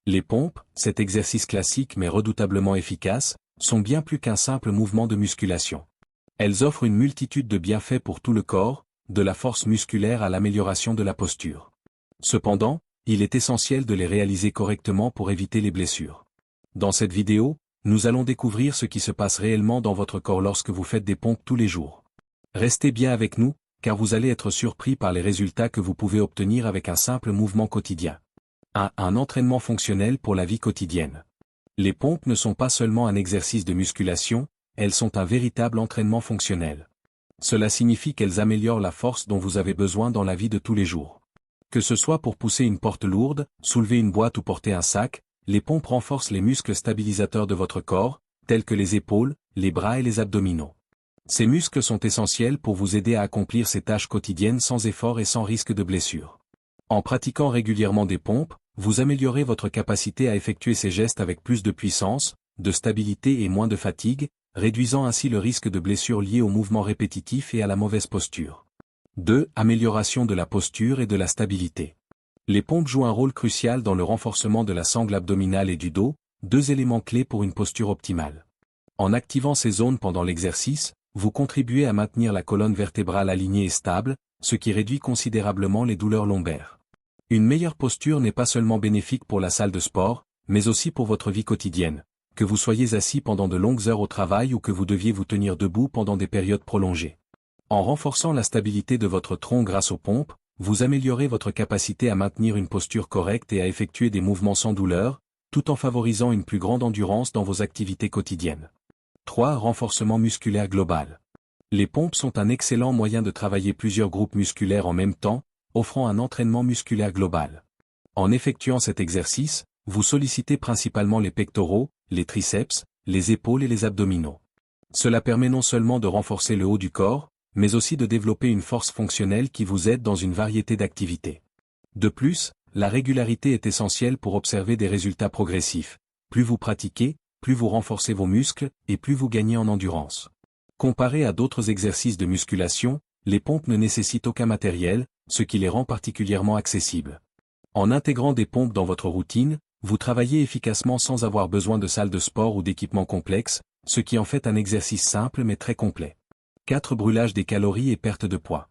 Les pompes, cet exercice classique mais redoutablement efficace, sont bien plus qu'un simple mouvement de musculation. Elles offrent une multitude de bienfaits pour tout le corps, de la force musculaire à l'amélioration de la posture. Cependant, il est essentiel de les réaliser correctement pour éviter les blessures. Dans cette vidéo, nous allons découvrir ce qui se passe réellement dans votre corps lorsque vous faites des pompes tous les jours. Restez bien avec nous, car vous allez être surpris par les résultats que vous pouvez obtenir avec un simple mouvement quotidien. Un entraînement fonctionnel pour la vie quotidienne. Les pompes ne sont pas seulement un exercice de musculation, elles sont un véritable entraînement fonctionnel. Cela signifie qu'elles améliorent la force dont vous avez besoin dans la vie de tous les jours. Que ce soit pour pousser une porte lourde, soulever une boîte ou porter un sac, les pompes renforcent les muscles stabilisateurs de votre corps, tels que les épaules, les bras et les abdominaux. Ces muscles sont essentiels pour vous aider à accomplir ces tâches quotidiennes sans effort et sans risque de blessure. En pratiquant régulièrement des pompes, vous améliorez votre capacité à effectuer ces gestes avec plus de puissance, de stabilité et moins de fatigue, réduisant ainsi le risque de blessures liées aux mouvements répétitifs et à la mauvaise posture. 2. Amélioration de la posture et de la stabilité. Les pompes jouent un rôle crucial dans le renforcement de la sangle abdominale et du dos, deux éléments clés pour une posture optimale. En activant ces zones pendant l'exercice, vous contribuez à maintenir la colonne vertébrale alignée et stable, ce qui réduit considérablement les douleurs lombaires. Une meilleure posture n'est pas seulement bénéfique pour la salle de sport, mais aussi pour votre vie quotidienne, que vous soyez assis pendant de longues heures au travail ou que vous deviez vous tenir debout pendant des périodes prolongées. En renforçant la stabilité de votre tronc grâce aux pompes, vous améliorez votre capacité à maintenir une posture correcte et à effectuer des mouvements sans douleur, tout en favorisant une plus grande endurance dans vos activités quotidiennes. 3. Renforcement musculaire global. Les pompes sont un excellent moyen de travailler plusieurs groupes musculaires en même temps, offrant un entraînement musculaire global. En effectuant cet exercice, vous sollicitez principalement les pectoraux, les triceps, les épaules et les abdominaux. Cela permet non seulement de renforcer le haut du corps, mais aussi de développer une force fonctionnelle qui vous aide dans une variété d'activités. De plus, la régularité est essentielle pour observer des résultats progressifs. Plus vous pratiquez, plus vous renforcez vos muscles, et plus vous gagnez en endurance. Comparé à d'autres exercices de musculation, les pompes ne nécessitent aucun matériel, ce qui les rend particulièrement accessibles. En intégrant des pompes dans votre routine, vous travaillez efficacement sans avoir besoin de salle de sport ou d'équipements complexes, ce qui en fait un exercice simple mais très complet. 4. Brûlage des calories et perte de poids.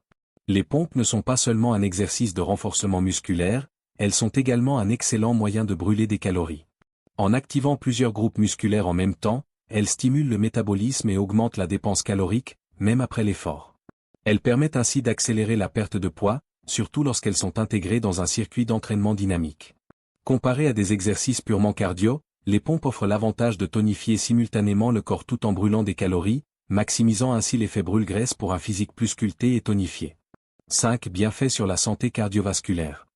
Les pompes ne sont pas seulement un exercice de renforcement musculaire, elles sont également un excellent moyen de brûler des calories. En activant plusieurs groupes musculaires en même temps, elles stimulent le métabolisme et augmentent la dépense calorique, même après l'effort. Elles permettent ainsi d'accélérer la perte de poids, surtout lorsqu'elles sont intégrées dans un circuit d'entraînement dynamique. Comparé à des exercices purement cardio, les pompes offrent l'avantage de tonifier simultanément le corps tout en brûlant des calories, maximisant ainsi l'effet brûle-graisse pour un physique plus sculpté et tonifié. 5. Bienfaits sur la santé cardiovasculaire.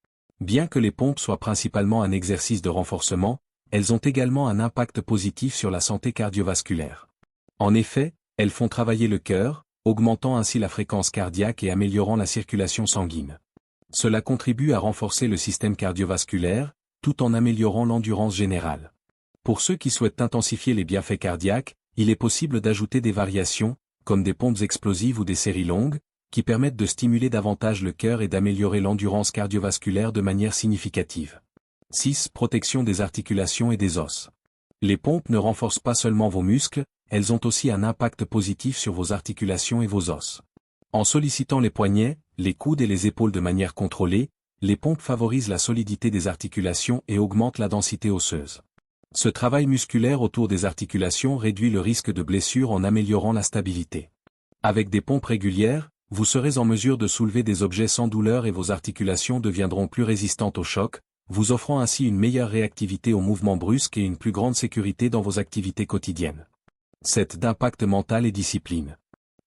Bien que les pompes soient principalement un exercice de renforcement, elles ont également un impact positif sur la santé cardiovasculaire. En effet, elles font travailler le cœur, augmentant ainsi la fréquence cardiaque et améliorant la circulation sanguine. Cela contribue à renforcer le système cardiovasculaire, tout en améliorant l'endurance générale. Pour ceux qui souhaitent intensifier les bienfaits cardiaques, il est possible d'ajouter des variations, comme des pompes explosives ou des séries longues, qui permettent de stimuler davantage le cœur et d'améliorer l'endurance cardiovasculaire de manière significative. 6. Protection des articulations et des os. Les pompes ne renforcent pas seulement vos muscles, elles ont aussi un impact positif sur vos articulations et vos os. En sollicitant les poignets, les coudes et les épaules de manière contrôlée, les pompes favorisent la solidité des articulations et augmentent la densité osseuse. Ce travail musculaire autour des articulations réduit le risque de blessure en améliorant la stabilité. Avec des pompes régulières, vous serez en mesure de soulever des objets sans douleur et vos articulations deviendront plus résistantes aux chocs, vous offrant ainsi une meilleure réactivité aux mouvements brusques et une plus grande sécurité dans vos activités quotidiennes. 7. D'impact mental et discipline.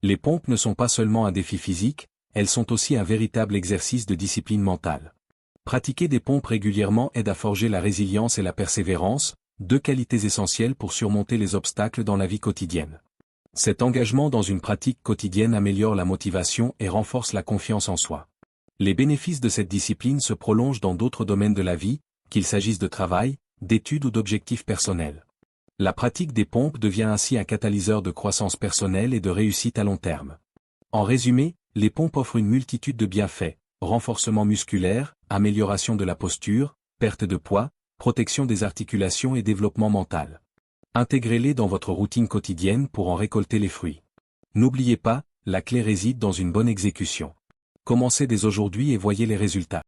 Les pompes ne sont pas seulement un défi physique, elles sont aussi un véritable exercice de discipline mentale. Pratiquer des pompes régulièrement aide à forger la résilience et la persévérance, deux qualités essentielles pour surmonter les obstacles dans la vie quotidienne. Cet engagement dans une pratique quotidienne améliore la motivation et renforce la confiance en soi. Les bénéfices de cette discipline se prolongent dans d'autres domaines de la vie, qu'il s'agisse de travail, d'études ou d'objectifs personnels. La pratique des pompes devient ainsi un catalyseur de croissance personnelle et de réussite à long terme. En résumé, les pompes offrent une multitude de bienfaits, renforcement musculaire, amélioration de la posture, perte de poids, protection des articulations et développement mental. Intégrez-les dans votre routine quotidienne pour en récolter les fruits. N'oubliez pas, la clé réside dans une bonne exécution. Commencez dès aujourd'hui et voyez les résultats.